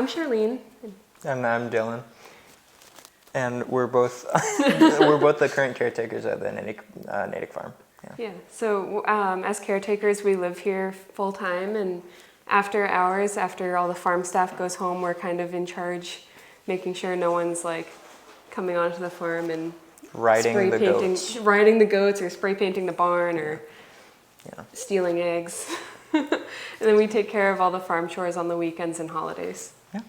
I'm Charlene. And I'm Dylan. And we're both we're both the current caretakers at the Natick farm. Yeah. So as caretakers, we live here full time, and after hours, after all the farm staff goes home, we're kind of in charge, making sure no one's like coming onto the farm and Riding the goats, or spray painting the barn, or stealing eggs. And then we take care of all the farm chores on the weekends and holidays. Yeah.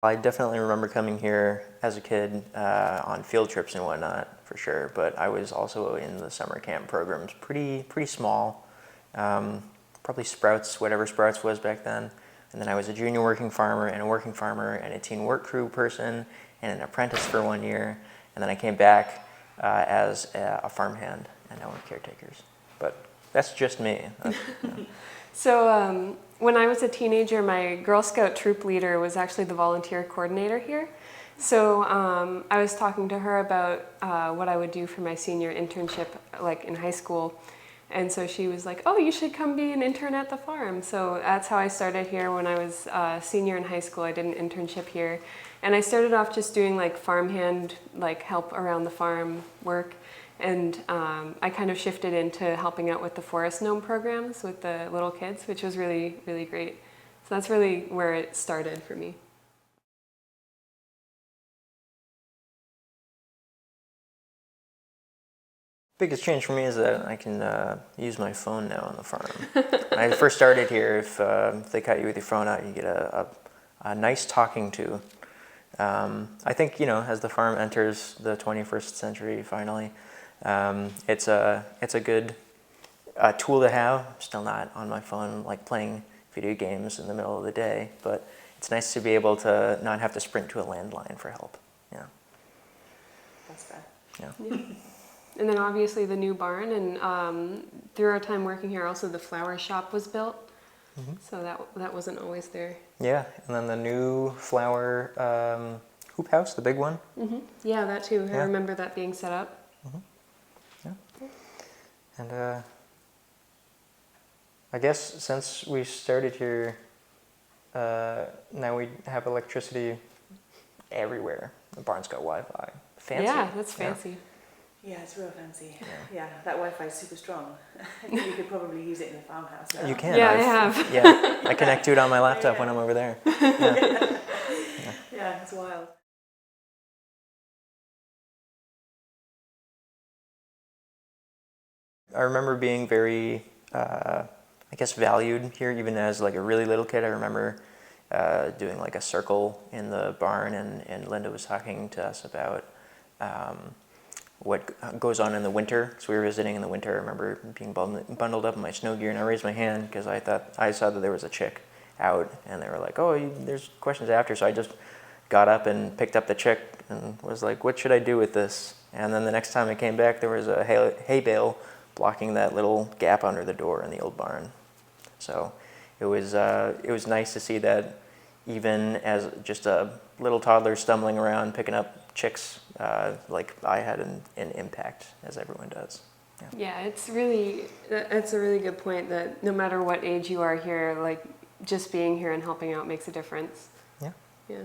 I definitely remember coming here as a kid on field trips and whatnot, for sure. But I was also in the summer camp programs, pretty small, probably Sprouts, whatever Sprouts was back then. And then I was a junior working farmer and a working farmer and a teen work crew person and an apprentice for 1 year. And then I came back as a farmhand, and now we're caretakers. But that's just me. So when I was a teenager, my Girl Scout troop leader was actually the volunteer coordinator here. So I was talking to her about what I would do for my senior internship, like in high school. And so she was like, oh, you should come be an intern at the farm. So that's how I started here. When I was a senior in high school, I did an internship here. And I started off just doing like farmhand, like help around the farm work. And I kind of shifted into helping out with the forest gnome programs with the little kids, which was really, really great. So that's really where it started for me. Biggest change for me is that I can use my phone now on the farm. When I first started here, if they caught you with your phone out, you get a nice talking to. I think, as the farm enters the 21st century finally, it's a good tool to have. I'm still not on my phone like playing video games in the middle of the day, but it's nice to be able to not have to sprint to a landline for help. Yeah. That's fair. Yeah. And then obviously the new barn, and through our time working here, also the flower shop was built. Mm-hmm. So that wasn't always there. Yeah, and then the new flower hoop house, the big one. Mm-hmm. Yeah, that too. I remember that being set up. Mm-hmm. Yeah. And I guess since we started here, now we have electricity everywhere. The barn's got Wi-Fi. Fancy. Yeah, that's fancy. Yeah, it's real fancy. Yeah, that Wi-Fi is super strong. I think you could probably use it in the farmhouse now. You can. Yeah, I have. Yeah, I connect to it on my laptop when I'm over there. Yeah, it's wild. I remember being very, valued here, even as like a really little kid. I remember doing like a circle in the barn, and Linda was talking to us about what goes on in the winter. So we were visiting in the winter. I remember being bundled up in my snow gear, and I raised my hand because I saw that there was a chick out, and they were like, oh, there's questions after. So I just got up and picked up the chick and was like, what should I do with this? And then the next time I came back, there was a hay bale blocking that little gap under the door in the old barn. So it was nice to see that even as just a little toddler stumbling around picking up chicks, like I had an impact, as everyone does. Yeah, that's a really good point, that no matter what age you are here, like just being here and helping out makes a difference. Yeah. Yeah.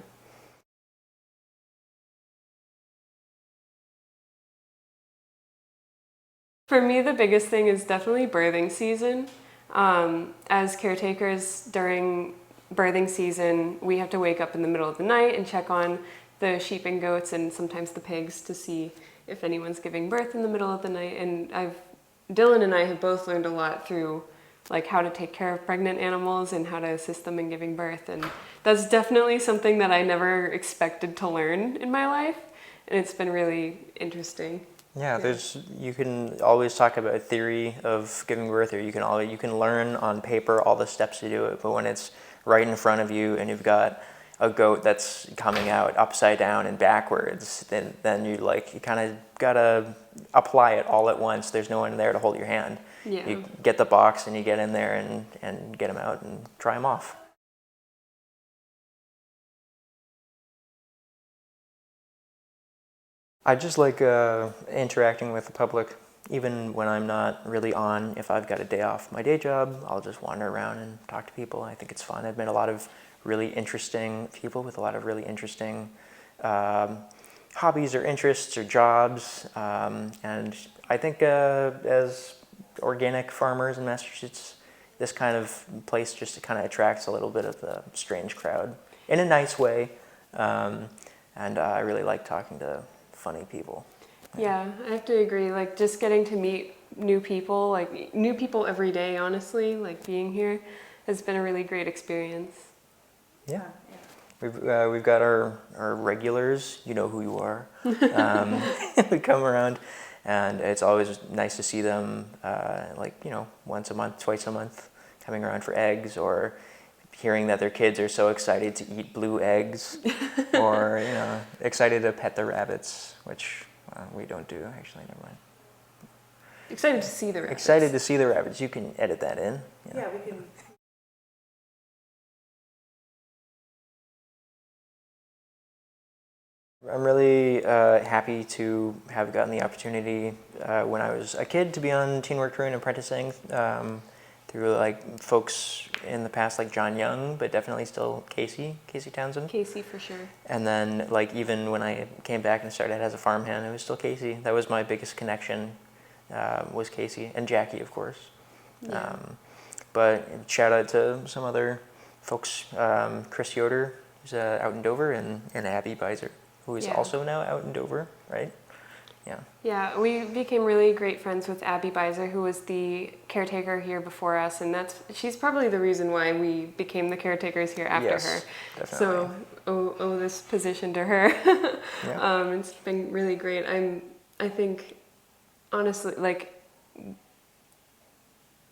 For me, the biggest thing is definitely birthing season. As caretakers during birthing season, we have to wake up in the middle of the night and check on the sheep and goats and sometimes the pigs to see if anyone's giving birth in the middle of the night. And Dylan and I have both learned a lot through like how to take care of pregnant animals and how to assist them in giving birth. And that's definitely something that I never expected to learn in my life. And it's been really interesting. Yeah, you can always talk about theory of giving birth, or you can learn on paper all the steps to do it, but when it's right in front of you and you've got a goat that's coming out upside down and backwards, then you kind of gotta apply it all at once. There's no one there to hold your hand. Yeah. You get the box and you get in there and get them out and try them off. I just like interacting with the public. even when I'm not really on, if I've got a day off my day job, I'll just wander around and talk to people. I think it's fun. I've met a lot of really interesting people with a lot of really interesting hobbies or interests or jobs. And I think as organic farmers in Massachusetts, this kind of place just kind of attracts a little bit of the strange crowd in a nice way. And I really like talking to funny people. Yeah, I have to agree. Like just getting to meet new people every day, honestly, like being here has been a really great experience. Yeah. We've got our regulars, you know who you are. We come around, and it's always nice to see them, once a month, twice a month, coming around for eggs, or hearing that their kids are so excited to eat blue eggs, or excited to pet the rabbits, which we don't do actually. Never mind. Excited to see the rabbits. Excited to see the rabbits. You can edit that in. Yeah, we can. I'm really happy to have gotten the opportunity when I was a kid to be on teen work crew and apprenticing through like folks in the past like John Young, but definitely still Casey Townsend. Casey for sure. And then like even when I came back and started as a farmhand, it was still Casey. That was my biggest connection, was Casey and Jackie, of course. Yeah. But shout out to some other folks, Chris Yoder, who's out in Dover, and Abby Beiser, who is also now out in Dover, right? Yeah. Yeah, we became really great friends with Abby Beiser, who was the caretaker here before us, and she's probably the reason why we became the caretakers here after her. Definitely. So owe this position to her. Yeah. It's been really great. I think honestly, like,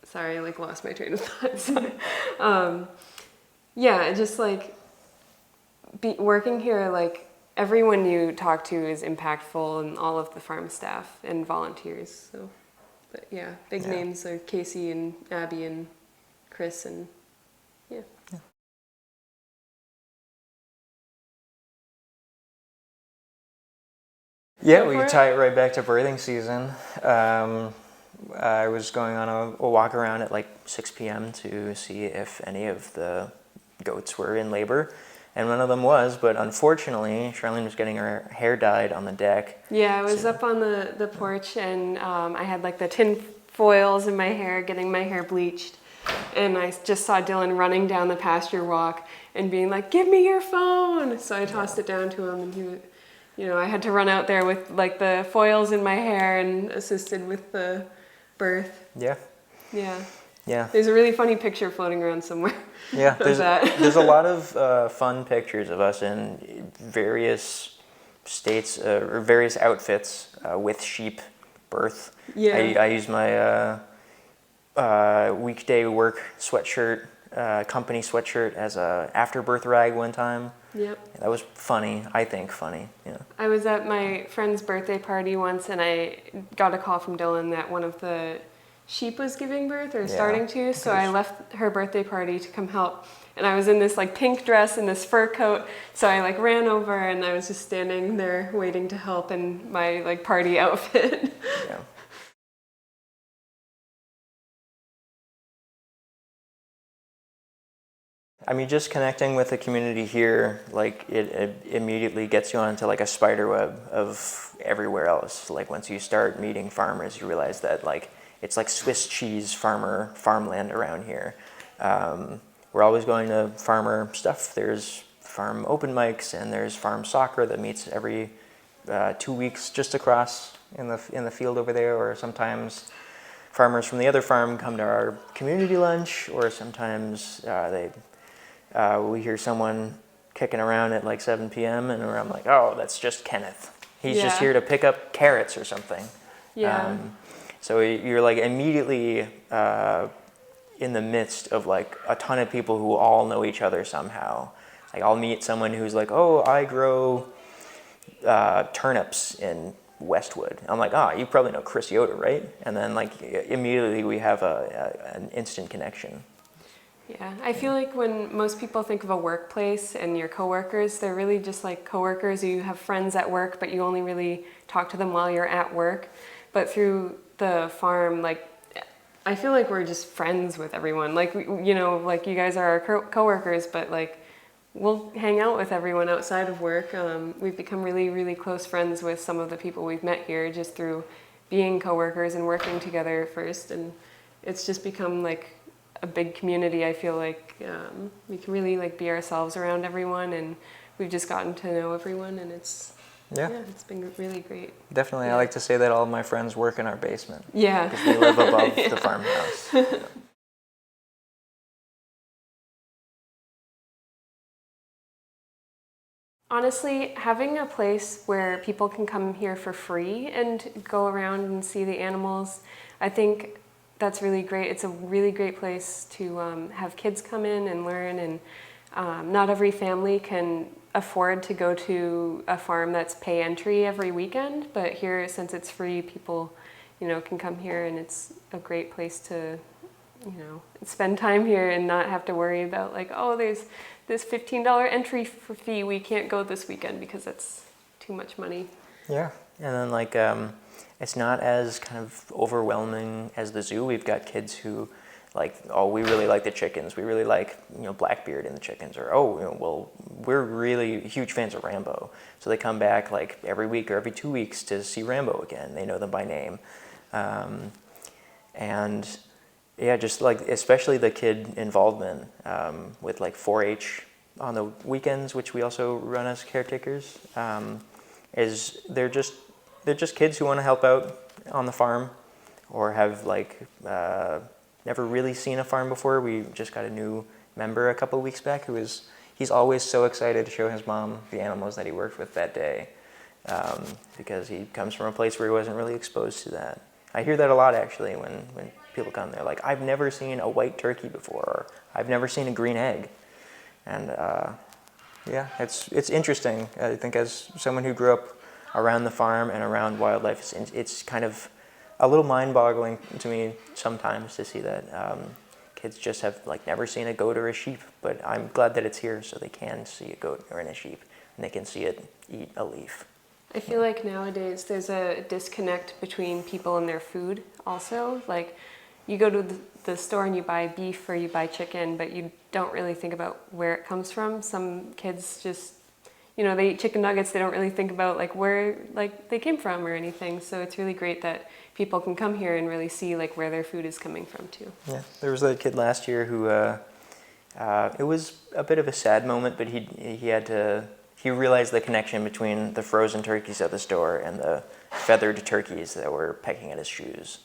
sorry, I like lost my train of thought. Sorry. Yeah, just like working here, like. Everyone you talk to is impactful, and all of the farm staff and volunteers. So, but yeah, big names are Casey and Abby and Chris and yeah. Yeah, we tie it right back to birthing season. I was going on a walk around at like 6 p.m. to see if any of the goats were in labor. And one of them was, but unfortunately, Charlene was getting her hair dyed on the deck. Yeah, I was up on the porch, and I had like the tin foils in my hair, getting my hair bleached. And I just saw Dylan running down the pasture walk and being like, "Give me your phone!" So I tossed it down to him, and I had to run out there with like the foils in my hair and assisted with the birth. Yeah. Yeah. Yeah. There's a really funny picture floating around somewhere. Yeah, there's a lot of fun pictures of us in various states or various outfits with sheep birth. Yeah. I used my weekday work sweatshirt, company sweatshirt as a afterbirth rag one time. Yep. That was funny, I think funny. Yeah. I was at my friend's birthday party once, and I got a call from Dylan that one of the sheep was giving birth or starting to, so I left her birthday party to come help, and I was in this like pink dress and this fur coat, so I like ran over and I was just standing there waiting to help in my like party outfit. Yeah. I mean, just connecting with the community here, like it immediately gets you onto like a spider web of everywhere else. Like once you start meeting farmers, you realize that like it's like Swiss cheese farmland around here. We're always going to farmer stuff. There's farm open mics, and there's farm soccer that meets every 2 weeks just across in the field over there. Or sometimes farmers from the other farm come to our community lunch, or sometimes we hear someone kicking around at like 7 p.m. and I'm like, oh, that's just Kenneth. He's just here to pick up carrots or something. Yeah. So you're like immediately in the midst of like a ton of people who all know each other somehow. Like I'll meet someone who's like, oh, I grow turnips in Westwood. I'm like, you probably know Chris Yoder, right? And then like immediately we have an instant connection. Yeah, I feel like when most people think of a workplace and your coworkers, they're really just like coworkers. You have friends at work, but you only really talk to them while you're at work. But through the farm, like, I feel like we're just friends with everyone. Like, you know, like you guys are our coworkers, but like we'll hang out with everyone outside of work. We've become really, really close friends with some of the people we've met here just through being coworkers and working together first. And it's just become like a big community. I feel like we can really like be ourselves around everyone, and we've just gotten to know everyone, and it's it's been really great. Definitely, Yeah. I like to say that all of my friends work in our basement. Yeah. Because we live above the farmhouse. Honestly, having a place where people can come here for free and go around and see the animals, I think that's really great. It's a really great place to have kids come in and learn, and not every family can afford to go to a farm that's pay entry every weekend, but here, since it's free, people, you know, can come here, and it's a great place to, you know, spend time here and not have to worry about like, oh, there's this $15 entry fee, we can't go this weekend because that's too much money. Yeah, and then like it's not as kind of overwhelming as the zoo. We've got kids who like, oh, we really like the chickens. We really like, you know, Blackbeard in the chickens, or oh, you know, well, we're really huge fans of Rambo. So they come back like every week or every 2 weeks to see Rambo again. They know them by name, and yeah, just like especially the kid involvement with like 4-H on the weekends, which we also run as caretakers. Is they're just kids who want to help out on the farm, or have like never really seen a farm before. We just got a new member a couple of weeks back he's always so excited to show his mom the animals that he worked with that day, because he comes from a place where he wasn't really exposed to that. I hear that a lot actually when people come. They're like, I've never seen a white turkey before, or I've never seen a green egg. And yeah, it's interesting. I think as someone who grew up around the farm and around wildlife, it's kind of a little mind-boggling to me sometimes to see that kids just have like never seen a goat or a sheep. But I'm glad that it's here so they can see a goat or a sheep, and they can see it eat a leaf. I feel like nowadays there's a disconnect between people and their food also. Like, you go to the store and you buy beef or you buy chicken, but you don't really think about where it comes from. Some kids just, you know, they eat chicken nuggets. They don't really think about like where like they came from or anything. So it's really great that people can come here and really see like where their food is coming from too. Yeah, there was a kid last year who it was a bit of a sad moment, but he realized the connection between the frozen turkeys at the store and the feathered turkeys that were pecking at his shoes.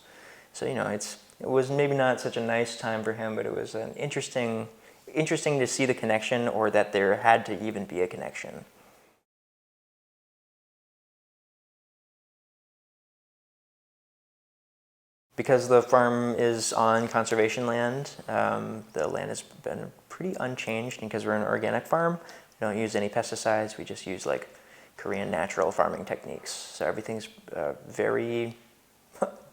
So, you know, it was maybe not such a nice time for him, but it was an interesting to see the connection, or that there had to even be a connection. Because the farm is on conservation land, the land has been pretty unchanged, and because we're an organic farm, we don't use any pesticides. We just use like Korean natural farming techniques. So everything's very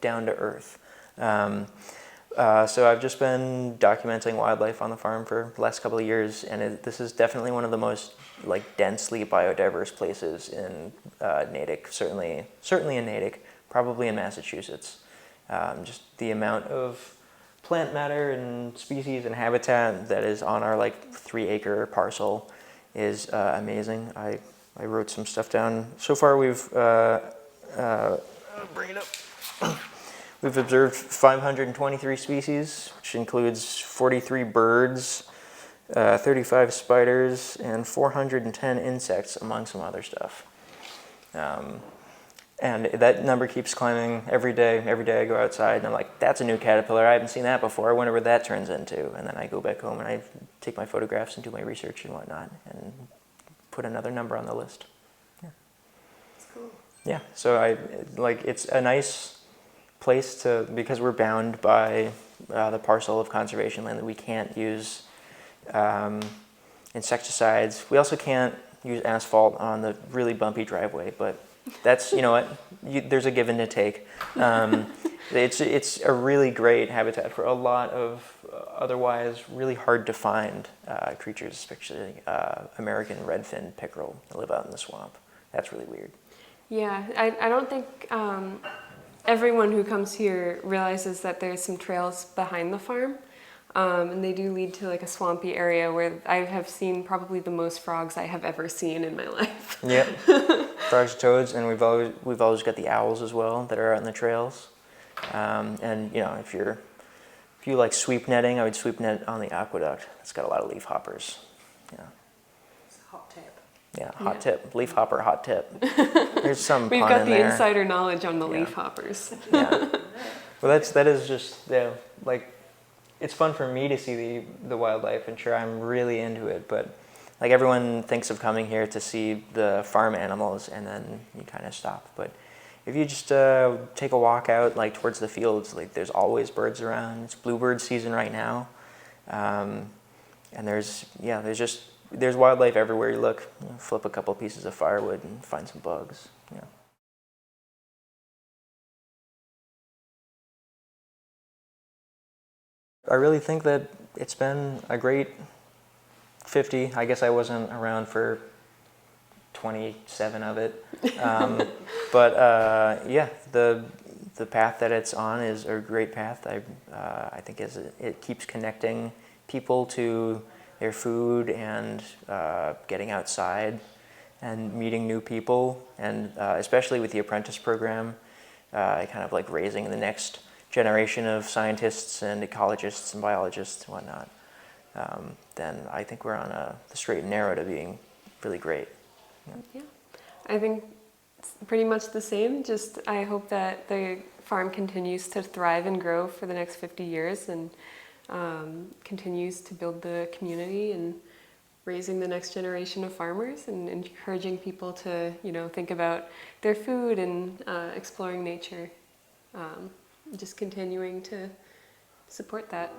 down to earth. So I've just been documenting wildlife on the farm for the last couple of years, and this is definitely one of the most like densely biodiverse places in Natick. Certainly in Natick, probably in Massachusetts. Just the amount of plant matter and species and habitat that is on our like 3-acre parcel is amazing. I wrote some stuff down. So far we've bring it up. We've observed 523 species, which includes 43 birds, 35 spiders, and 410 insects, among some other stuff. And that number keeps climbing every day. Every day I go outside and I'm like, that's a new caterpillar. I haven't seen that before. I wonder what that turns into. And then I go back home and I take my photographs and do my research and whatnot and put another number on the list. Yeah. That's cool. Yeah, so it's a nice place to, because we're bound by the parcel of conservation land that we can't use insecticides. We also can't use asphalt on the really bumpy driveway, but that's, you know what, there's a give and a take. It's a really great habitat for a lot of otherwise really hard to find creatures, especially American redfin pickerel that live out in the swamp. That's really weird. Yeah, I don't think everyone who comes here realizes that there's some trails behind the farm. And they do lead to like a swampy area where I have seen probably the most frogs I have ever seen in my life. Yep. Frogs, toads, and we've always got the owls as well that are out on the trails. And you know, if you like sweep netting, I would sweep net on the aqueduct. It's got a lot of leaf hoppers. Yeah. It's a hot tip. Yeah, hot tip. Leaf hopper, hot tip. There's some We've pun got in the there. insider knowledge on the Yeah. leaf hoppers. Yeah. Well, that is just, yeah, like, it's fun for me to see the wildlife, and sure, I'm really into it, but like everyone thinks of coming here to see the farm animals, and then you kind of stop. But if you just take a walk out like towards the fields, like there's always birds around. It's bluebird season right now, and there's wildlife everywhere you look. You know, flip a couple pieces of firewood and find some bugs. Yeah. I really think that it's been a great 50. I guess I wasn't around for 27 of it. But yeah, the path that it's on is a great path. I think it keeps connecting people to their food and getting outside and meeting new people, and especially with the apprentice program, kind of like raising the next generation of scientists and ecologists and biologists and whatnot, then I think we're on the straight and narrow to being really great. Yeah, I think it's pretty much the same. Just I hope that the farm continues to thrive and grow for the next 50 years and continues to build the community and raising the next generation of farmers and encouraging people to, you know, think about their food and exploring nature. Just continuing to support that.